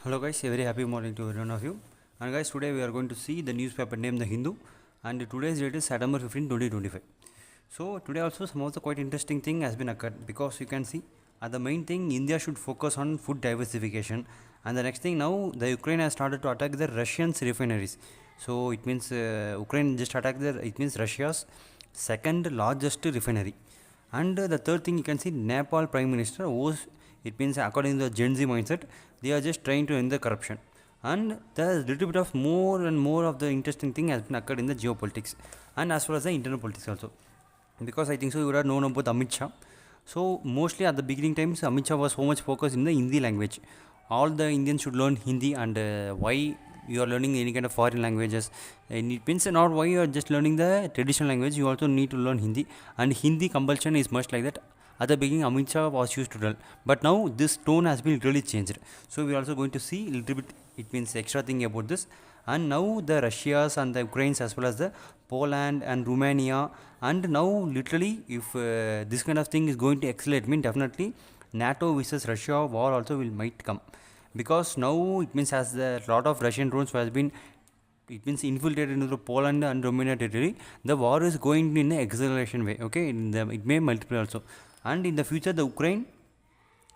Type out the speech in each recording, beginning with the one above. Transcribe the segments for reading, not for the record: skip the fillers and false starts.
Hello guys, a very happy morning to every one of you. And guys, today we are going to see the newspaper named The Hindu, and today's date is September 15, 2025. So today also some of the quite interesting thing has been occurred, because you can see the main thing India should focus on food diversification, and the next thing now the Ukraine has started to attack the Russian's refineries. So it means Ukraine just attacked it means Russia's second largest refinery. And the third thing you can see, Nepal Prime Minister was, it means according to the Gen Z mindset, they are just trying to end the corruption. And there's a little bit of more and more of the interesting thing has been occurred in the geopolitics and as well as the internal politics also. Because I think so you would have known about Amit Shah. So mostly at the beginning times Amit Shah was so much focused in the Hindi language. All the Indians should learn Hindi, and why you are learning any kind of foreign languages, and it means not why you are just learning the traditional language, you also need to learn Hindi, and Hindi compulsion is much like that. At the beginning Amit Shah was used to tell, but now this tone has been really changed. So we are also going to see a little bit, it means extra thing about this. And now the Russias and the Ukraines as well as the Poland and Romania, and now literally if this kind of thing is going to accelerate, mean definitely NATO versus Russia war also will might come, because now it means as the lot of Russian drones has been, it means infiltrated into the Poland and Romania territory, the war is going in an acceleration way. Okay, it may multiply also, and in the future the Ukraine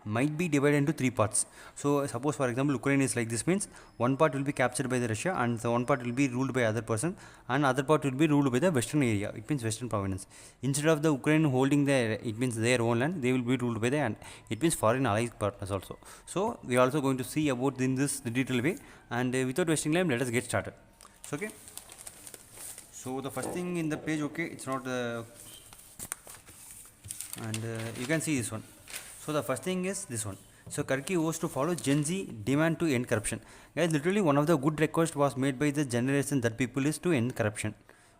might be divided into three parts. So suppose for example Ukraine is like this, means one part will be captured by the Russia, and the one part will be ruled by other person, and other part will be ruled by the western area, it means western province. Instead of the Ukraine holding their, it means their own land, they will be ruled by the, and it means foreign allies partners also. So we are also going to see about in this detailed way, and without wasting time let us get started. So okay, so the first thing in the page, okay, it's not and you can see this one. So the first thing is this one. So Karki was to follow Gen Z demand to end corruption. Guys, literally one of the good requests was made by the generation that people is to end corruption.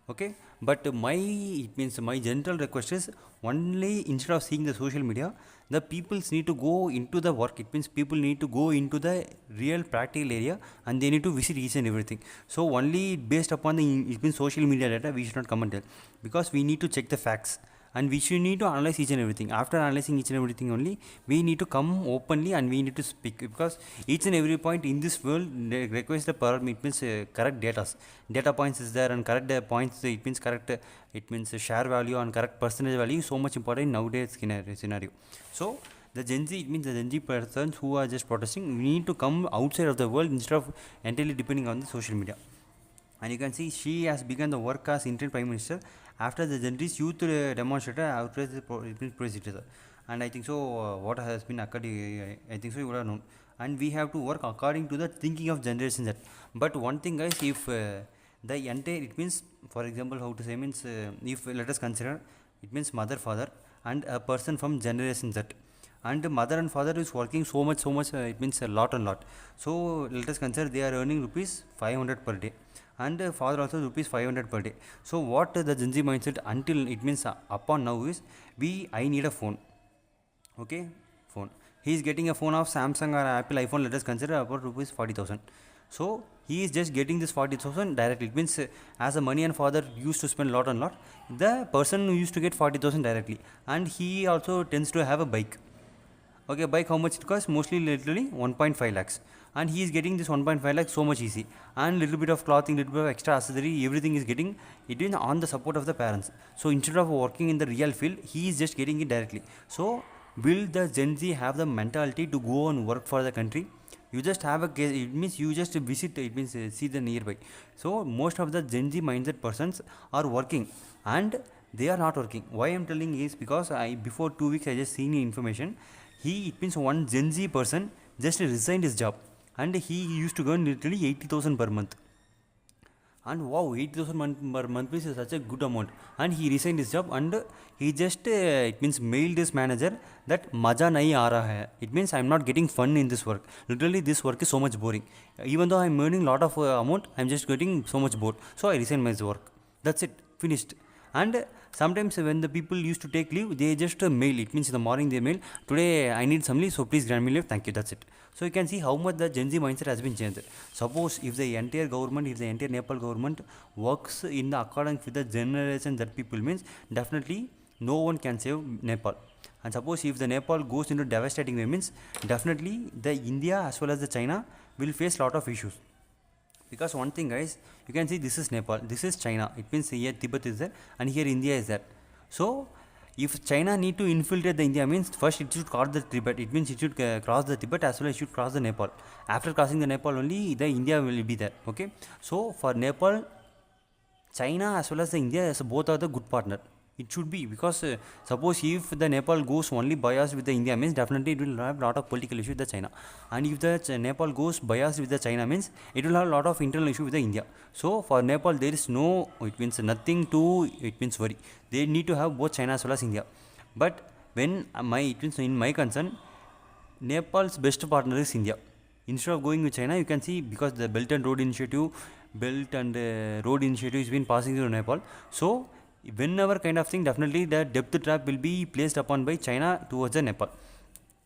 Okay, but my, it means my general request is only instead of seeing the social media, the peoples need to go into the work. It means people need to go into the real practical area, and they need to visit each and everything. So only based upon the, it means social media data, we should not come and tell, because we need to check the facts, and we should need to analyze each and everything. After analyzing each and everything only, we need to come openly and we need to speak, because each and every point in this world requires the parameter, it means correct data points is there, and correct points, it means correct, it means share value and correct percentage value is so much important in nowadays scenario. So the Gen Z, it means the Gen Z persons who are just protesting, we need to come outside of the world instead of entirely depending on the social media. And you can see she has begun the work as interim prime minister after the Gen Z's youth demonstrator outraged the president. And I think so what has been occurred, I think so you would have known, and we have to work according to the thinking of Generation Z. But one thing guys, if the entire, it means for example how to say, means if let us consider, it means mother, father and a person from Generation Z, and mother and father is working so much it means a lot and lot. So let us consider they are earning rupees 500 per day, and father also rupees 500 per day. So what the Gen Z mindset until, it means upon now is, I need a phone. Okay, phone, he is getting a phone of Samsung or Apple iPhone, let us consider about rupees 40,000. So he is just getting this 40,000 directly. It means as a money and father used to spend lot and lot, the person who used to get 40,000 directly, and he also tends to have a bike. Okay, bike how much it costs? Mostly literally 1.5 lakhs, and he is getting this 1.5 lakhs so much easy, and little bit of clothing, little bit of extra accessory, everything is getting it in on the support of the parents. So instead of working in the real field, he is just getting it directly. So will the Gen Z have the mentality to go and work for the country? You just have a case, it means you just visit, it means see the nearby. So most of the Gen Z mindset persons are working, and they are not working. Why I am telling is because I, before 2 weeks I just seen information. He, it means one Gen Z person just resigned his job, and he used to earn literally 80,000 per month. And wow, 80,000 per month is such a good amount, and he resigned his job, and he just it means mailed his manager that maja nahi aa raha hai. It means I am not getting fun in this work. Literally this work is so much boring. Even though I am earning lot of amount, I am just getting so much bored. So I resigned my work. That's it, finished. And sometimes when the people used to take leave, they just mail, it means in the morning they mail, today I need some leave, so please grant me leave, thank you, that's it. So you can see how much the Gen Z mindset has been changed. Suppose if the entire government, if the entire Nepal government works in the accordance with the generation that people, means definitely no one can save Nepal. And suppose if the Nepal goes into devastating way, means definitely the India as well as the China will face lot of issues. Because one thing guys, you can see this is Nepal, this is China, it means here Tibet is there and here India is there. So if China need to infiltrate the India, means first it should cross the Tibet, it means it should cross the Tibet as well as it should cross the Nepal. After crossing the Nepal only the India will be there. Okay, so for Nepal, China as well as the India, as both are the good partner. It should be, because suppose if the Nepal goes only biased with the India, means definitely it will have lot of political issue with the China. And if the Nepal goes biased with the China, means it will have lot of internal issue with the India. So for Nepal there is no, it means nothing to, it means worry. They need to have both China as well as India. But when it means in my concern, Nepal's best partner is India. Instead of going with China, you can see, because the Belt and Road Initiative has been passing through Nepal. So whenever kind of thing, definitely the depth trap will be placed upon by China towards the Nepal.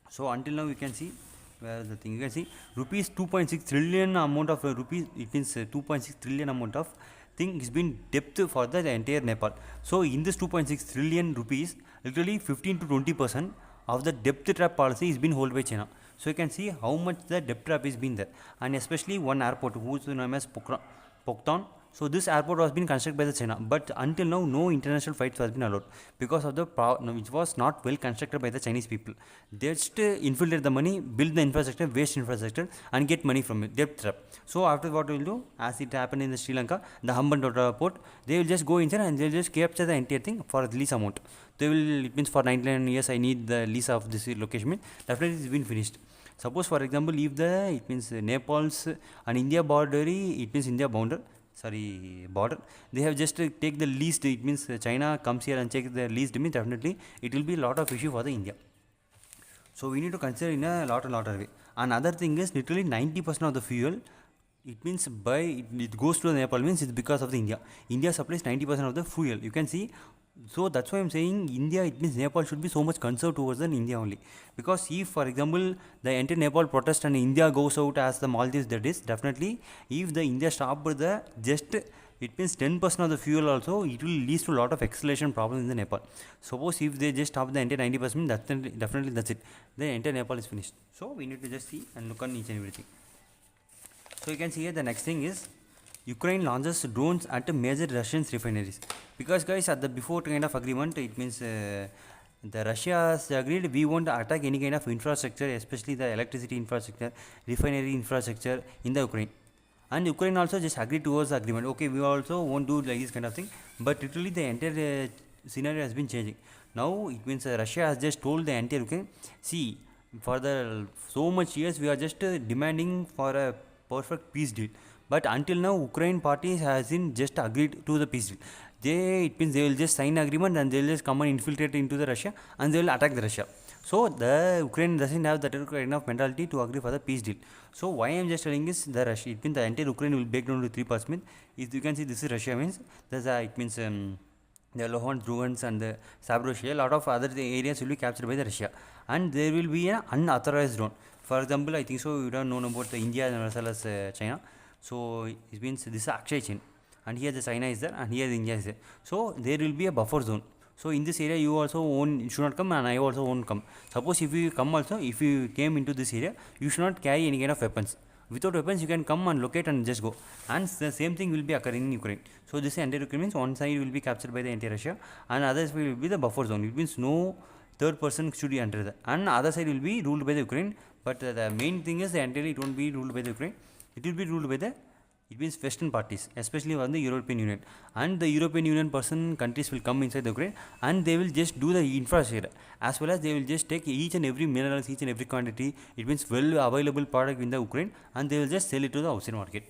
So until now you can see where the thing, you can see rupees 2.6 trillion amount of rupees, it means 2.6 trillion amount of thing is been depth for the entire Nepal. So in this 2.6 trillion rupees, literally 15 to 20% of the depth trap policy is been held by China. So you can see how much the depth trap is been there. And especially one airport whose name is Poktan. So this airport was been constructed by the China, but until now no international flights has been allowed because of the which was not well constructed by the Chinese people. They just infiltrate the money, build the infrastructure, waste infrastructure, and get money from it. Depth trap. So after what we will do, as it happened in the Sri Lanka, the Hambantota port, they will just go inside and they will just capture the entire thing for the lease amount. They will, it means for 99 years I need the lease of this location. Means definitely it's been finished. Suppose for example, if the, it means Nepal's and India border, it means India border, they have just take the least, it means China comes here and check the least, means definitely it will be a lot of issue for the India. So we need to consider in a lot of way. Another thing is literally 90% of the fuel, it means it goes to the Nepal, means it's because of the India supplies 90% of the fuel, you can see. So that's why I'm saying India, it means Nepal should be so much concerned towards than India only. Because if for example the entire Nepal protest and India goes out as the Maldives, that is definitely, if the India stop the just, it means 10% of the fuel also, it will lead to a lot of acceleration problems in the Nepal. Suppose if they just stop the entire 90%, definitely that's it, the entire Nepal is finished. So we need to just see and look on each and everything. So you can see here the next thing is Ukraine launches drones at major Russian refineries. Because guys, at the before kind of agreement, it means the Russia has agreed we won't attack any kind of infrastructure, especially the electricity infrastructure, refinery infrastructure in the Ukraine. And Ukraine also just agreed towards the agreement. Okay, we also won't do like this kind of thing. But literally the entire scenario has been changing. Now it means Russia has just told the entire Ukraine, see, for the so much years we are just demanding for a perfect peace deal. But until now, Ukraine party hasn't just agreed to the peace deal. It means they will just sign agreement and they will just come and infiltrate into the Russia and they will attack the Russia. So the Ukraine doesn't have that kind of mentality to agree for the peace deal. So why I am just telling is the Russia, it means the entire Ukraine will break down to 3%. If you can see, this is Russia, means there's it means the Luhansk, Luhansk and the Zaporozhye, a lot of other areas will be captured by the Russia, and there will be an unauthorized drone. For example, I think so you don't know about the India as well as China. So it means this is Akshay chain, and here the China is there and here the India is there. So there will be a buffer zone. So in this area you also should not come and I also won't come. Suppose if you come also, if you came into this area, you should not carry any kind of weapons. Without weapons you can come and locate and just go. And the same thing will be occurring in Ukraine. So this entire Ukraine means one side will be captured by the entire Russia and other side will be the buffer zone. It means no third person should be under that. And other side will be ruled by the Ukraine. But the main thing is the entire it won't be ruled by the Ukraine. It will be ruled by the, it means Western parties, especially on the European Union. And the European Union countries will come inside the Ukraine and they will just do the infrastructure, as well as they will just take each and every minerals, each and every quantity, it means well available product in the Ukraine, and they will just sell it to the outside market.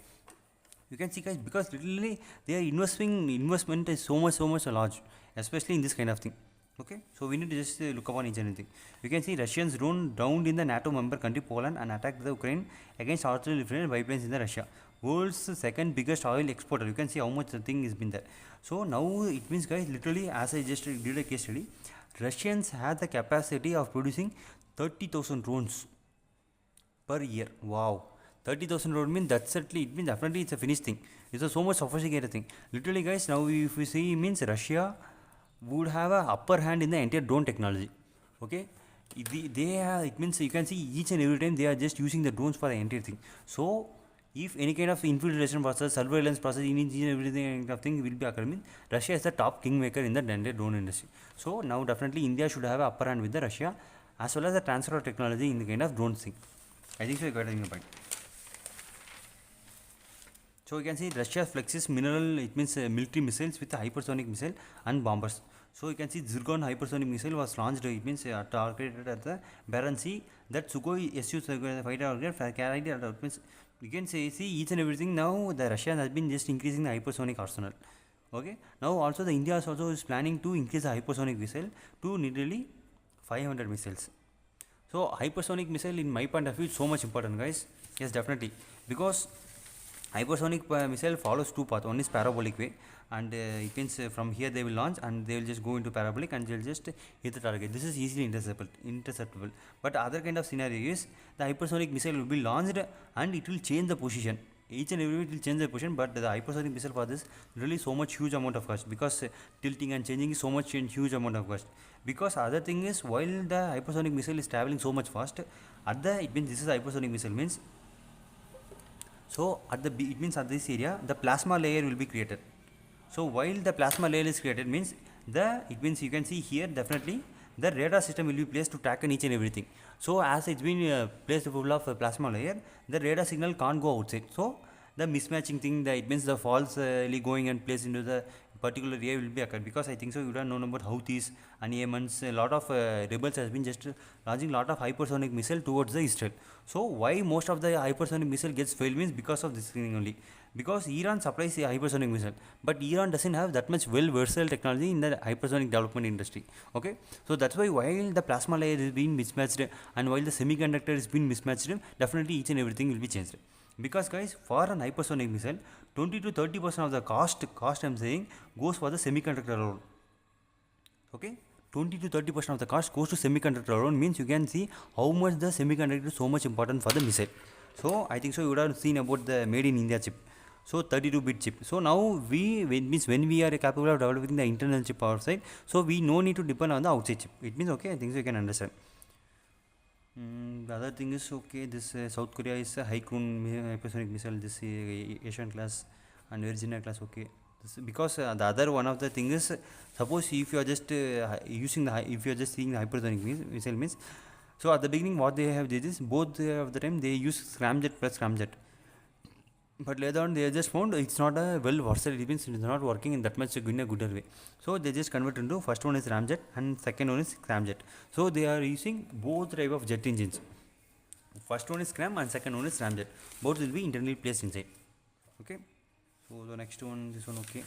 You can see guys, because literally their investment is so much large, especially in this kind of thing. Okay, so we need to just look upon each and everything. You can see Russians drowned in the NATO member country Poland and attacked the Ukraine against artillery pipelines in the Russia. World's second biggest oil exporter. You can see how much the thing has been there. So now it means guys, literally as I just did a case study, Russians have the capacity of producing 30,000 drones per year. Wow, 30,000 drones means that's certainly, it means definitely it's a finished thing. It's a so much sophisticated thing. Literally guys, now if we see, means Russia would have a upper hand in the entire drone technology. Okay, it means you can see each and every time they are just using the drones for the entire thing. So if any kind of infiltration process, surveillance process, in each and everything kind of thing will be occurring, Russia is the top kingmaker in the entire drone industry. So now definitely India should have a upper hand with the Russia, as well as the transfer of technology in the kind of drone thing. I think so you got the point. So you can see Russia flexes mineral, it means military missiles with a hypersonic missile and bombers. So you can see Zircon hypersonic missile was launched, it means targeted at the Barents Sea. That Sukhoi Su fighter aircraft carried out, it means you can see each and everything. Now the Russia has been just increasing the hypersonic arsenal. Okay, now also the India also is planning to increase the hypersonic missile to nearly 500 missiles. So hypersonic missile in my point of view is so much important, guys. Yes, definitely, because hypersonic missile follows two paths. One is parabolic way, and it means from here they will launch and they will just go into parabolic and they will just hit the target. This is easily interceptable. But other kind of scenario is the hypersonic missile will be launched and it will change the position. Each and every it will change the position, but the hypersonic missile for this really so much huge amount of cost, because tilting and changing is so much huge amount of cost. Because other thing is, while the hypersonic missile is traveling so much fast, at the it means this is hypersonic missile means. So at the it means at this area the plasma layer will be created. So while the plasma layer is created means it means you can see here definitely the radar system will be placed to track on each and everything. So as it's been placed full of plasma layer, the radar signal can't go outside. So the mismatching thing, it means the falsely going and placed into the particular area will be occurred, because I think so you don't know about Houthis and Yemens. A lot of rebels has been just launching lot of hypersonic missile towards the Israel. So why most of the hypersonic missile gets failed means because of this thing only. Because Iran supplies a hypersonic missile, but Iran doesn't have that much well versatile technology in the hypersonic development industry. Okay, so that's why while the plasma layer is being mismatched and while the semiconductor is being mismatched, definitely each and everything will be changed. Because guys, for an hypersonic missile, 20 to 30% of the cost I'm saying goes for the semiconductor alone. Okay, 20 to 30% of the cost goes to semiconductor alone, means you can see how much the semiconductor is so much important for the missile. So I think so you would have seen about the made in India chip. So 32-bit chip. So now when we are capable of developing the internal chip outside, so we no need to depend on the outside chip. It means okay, I think so you can understand. The other thing is okay, this South Korea is a hypersonic missile, this Asian class and Virginia class. Okay, this, because the other one of the thing is, suppose if you are just using if you are just seeing the hypersonic missile means, so at the beginning what they have did is both of the time they use scramjet plus scramjet. But later on they just found it's not a well versatile, it means it's not working in that much in a gooder way. So they just convert into first one is ramjet and second one is scramjet. So they are using both type of jet engines. First one is scram and second one is ramjet. Both will be internally placed inside. Okay. So the next one, this one, okay.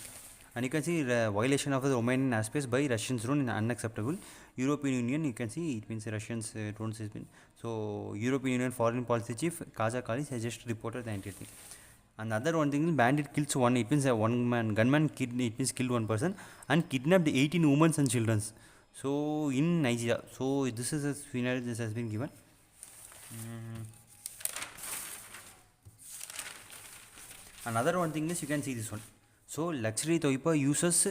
And you can see the violation of the Romanian airspace by Russians drone is unacceptable. European Union, you can see it means Russians drones has been. So European Union Foreign Policy Chief Kaja Kalis has just reported the entire thing. Another one thing is bandit kills one, it means a gunman it means killed one person and kidnapped 18 women and children. So in Nigeria, so this is a scenario this has been given. Another one thing is you can see this one. So luxury Toipa uses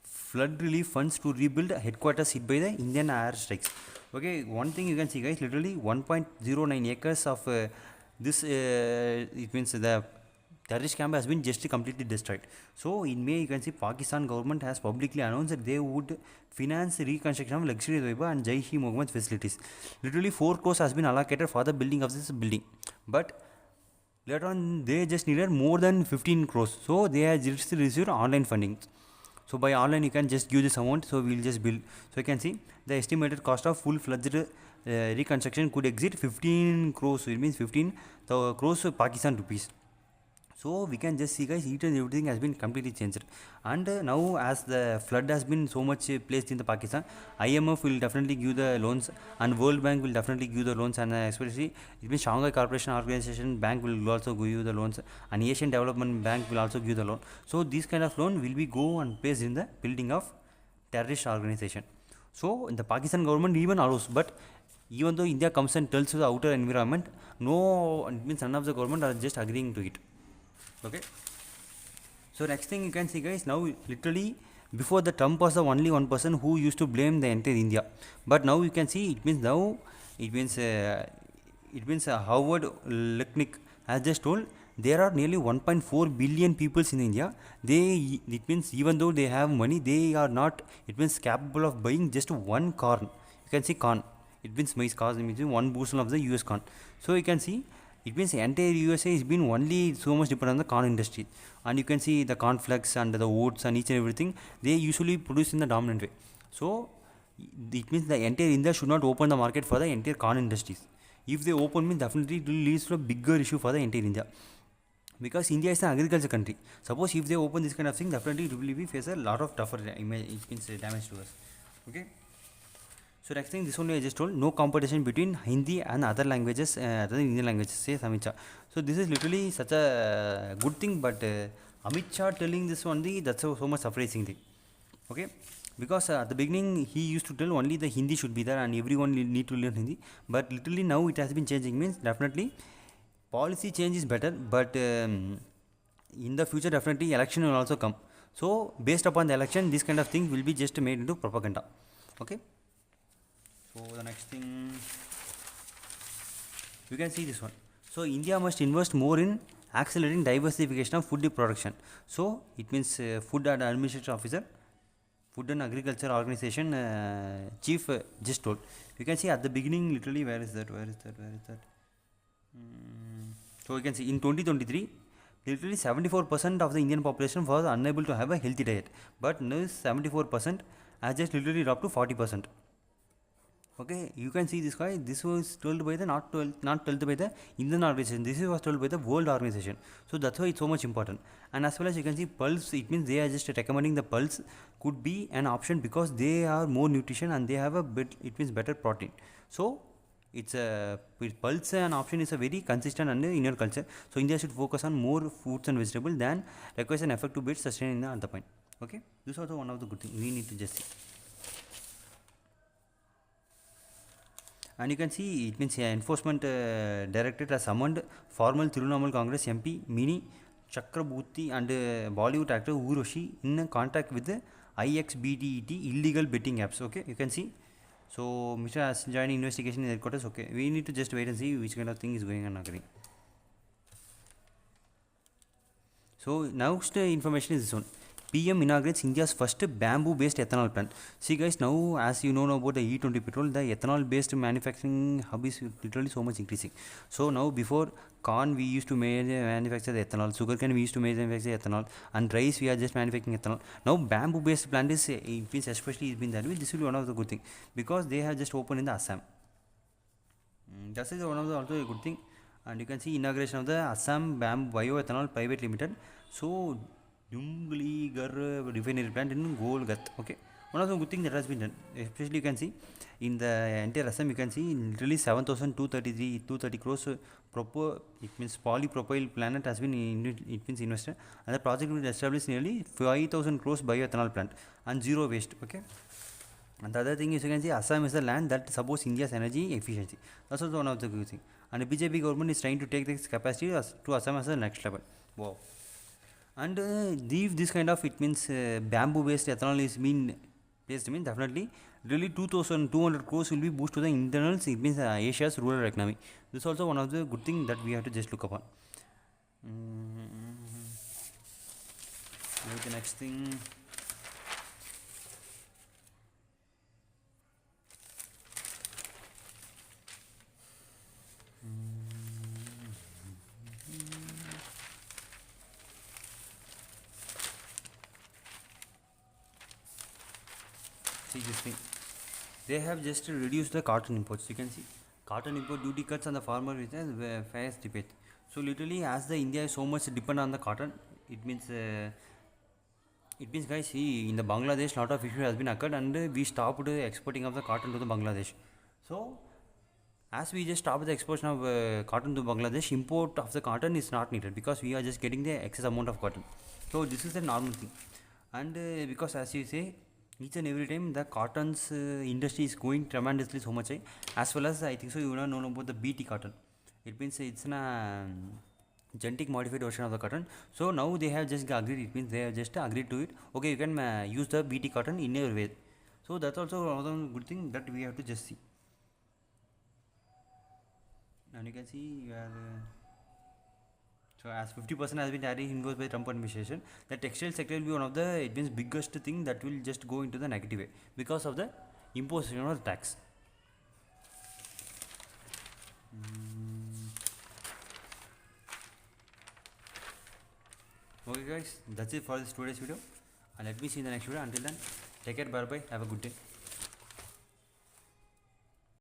flood relief funds to rebuild headquarters hit by the Indian air strikes. Okay, one thing you can see guys, literally 1.09 acres of this it means the terrorist camp has been just completely destroyed. So in May you can see Pakistan government has publicly announced that they would finance reconstruction of luxury Toiba and Jaish-e-Mohammed facilities. Literally 4 crores has been allocated for the building of this building, but later on they just needed more than 15 crores. So they have just received online funding. So by online you can just give this amount, so we will just build. So you can see the estimated cost of full-fledged reconstruction could exceed 15 crores. So it means 15 crores Pakistan rupees. So we can just see guys, each and everything has been completely changed. And now as the flood has been so much placed in the Pakistan, IMF will definitely give the loans and World Bank will definitely give the loans, and especially it means Shanghai Cooperation Organization Bank will also give you the loans, and Asian Development Bank will also give the loan. So these kind of loan will be go and placed in the building of terrorist organization. So the Pakistan government even allows, but even though India comes and tells the outer environment, no, it means none of the government are just agreeing to it. Okay, so next thing you can see guys, now literally Before the Trump was the only one person who used to blame the entire India, but now you can see it means Howard Lutnick has just told there are nearly 1.4 billion peoples in India. It means even though they have money, they are not, it means, capable of buying just one corn. You can see corn. It means maize corn, it means one bushel of the US corn. So you can see it means the entire USA has been only so much dependent on the corn industry. And you can see the cornflakes and the oats and each and everything they usually produce in the dominant way. So it means the entire India should not open the market for the entire corn industries. If they open, means definitely it will lead to a bigger issue for the entire India, because India is an agriculture country. Suppose if they open this kind of thing, definitely it will be face a lot of tougher image, it means damage to us. Okay. So next thing, this only I just told, no competition between Hindi and other languages, other Indian languages, says Amit Shah. So this is literally such a good thing, but Amit Shah telling this only, that's so much surprising thing. Okay, because at the beginning he used to tell only the Hindi should be there and everyone need to learn Hindi, but literally now it has been changing, means definitely policy change is better, but in the future definitely election will also come. So based upon the election, this kind of thing will be just made into propaganda. Okay. So the next thing, you can see this one. So India must invest more in accelerating diversification of food production. So it means food and administration officer, food and agriculture organization chief just told. You can see at the beginning, literally, where is that? So you can see in 2023, literally 74% of the Indian population was unable to have a healthy diet, but now 74% has just literally dropped to 40%. Okay, you can see this guy. This was told by the not told by the Indian organization. This was told by the world organization. So that's why it's so much important. And as well as you can see, pulse. It means they are just recommending the pulse could be an option because they are more nutrition and they have a bit. It means better protein. So it's a pulse and option is a very consistent and in your culture. So India should focus on more fruits and vegetables than requires an effect to build sustain in the other point. Okay, this is also one of the good things we need to just see. And you can see it means enforcement directorate has summoned former Trinamool Congress MP Mini Chakraborty and Bollywood actor Uroshi in contact with the IXBDET illegal betting apps. Okay, you can see. So Mr. has joined investigation in headquarters. Okay, we need to just wait and see which kind of thing is going on again. So now the information is this one. PM inaugurates India's first bamboo-based ethanol plant. See guys, now as you know about the E20 petrol, the ethanol-based manufacturing hub is literally so much increasing. So now before corn we used to manufacture the ethanol, sugarcane we used to manufacture ethanol, and rice we are just manufacturing ethanol. Now bamboo-based plant is especially has been that way. This will be one of the good thing because they have just opened in the Assam. That is one of the also a good thing. And you can see inauguration of the Assam Bamboo Bioethanol Private Limited. So Dumbligar refinery plant in Golgat. Okay, one of the good things that has been done. Especially you can see in the entire Assam, you can see literally 7,230 crores proper. It means polypropyl plant has been it means invested, and the project will establish nearly 5,000 crores bioethanol plant and zero waste. Okay. And the other thing is you can see Assam is the land that supports India's energy efficiency. That's also one of the good things. And the BJP government is trying to take this capacity to Assam as the next level. Wow. And this kind of, it means bamboo based ethanol is being placed, means definitely really 2,200 crores will be boost to the internals, it means Asia's rural economy. This is also one of the good things that we have to just look upon. The next thing. See this thing, they have just reduced the cotton imports. You can see cotton import duty cuts on the farmer with a fierce debate. So literally, as the India is so much dependent on the cotton, it means guys, see in the Bangladesh lot of issue has been occurred and we stopped exporting of the cotton to the Bangladesh. So as we just stopped the exportation of cotton to Bangladesh, import of the cotton is not needed because we are just getting the excess amount of cotton. So this is the normal thing. And because as you say, each and every time the cotton's industry is going tremendously so much as well as I think so you know about the BT cotton. It means it's genetic modified version of the cotton. So now they have just agreed, it means they have just agreed to it. Okay, you can use the BT cotton in your way. So that's also another good thing that we have to just see. And you can see you are so as 50% has been added imposed by Trump administration, the textile sector will be one of the, it means, biggest thing that will just go into the negative way because of the imposition of the tax. Okay guys, that's it for this today's video, and let me see in the next video. Until then, take care, bye bye, have a good day.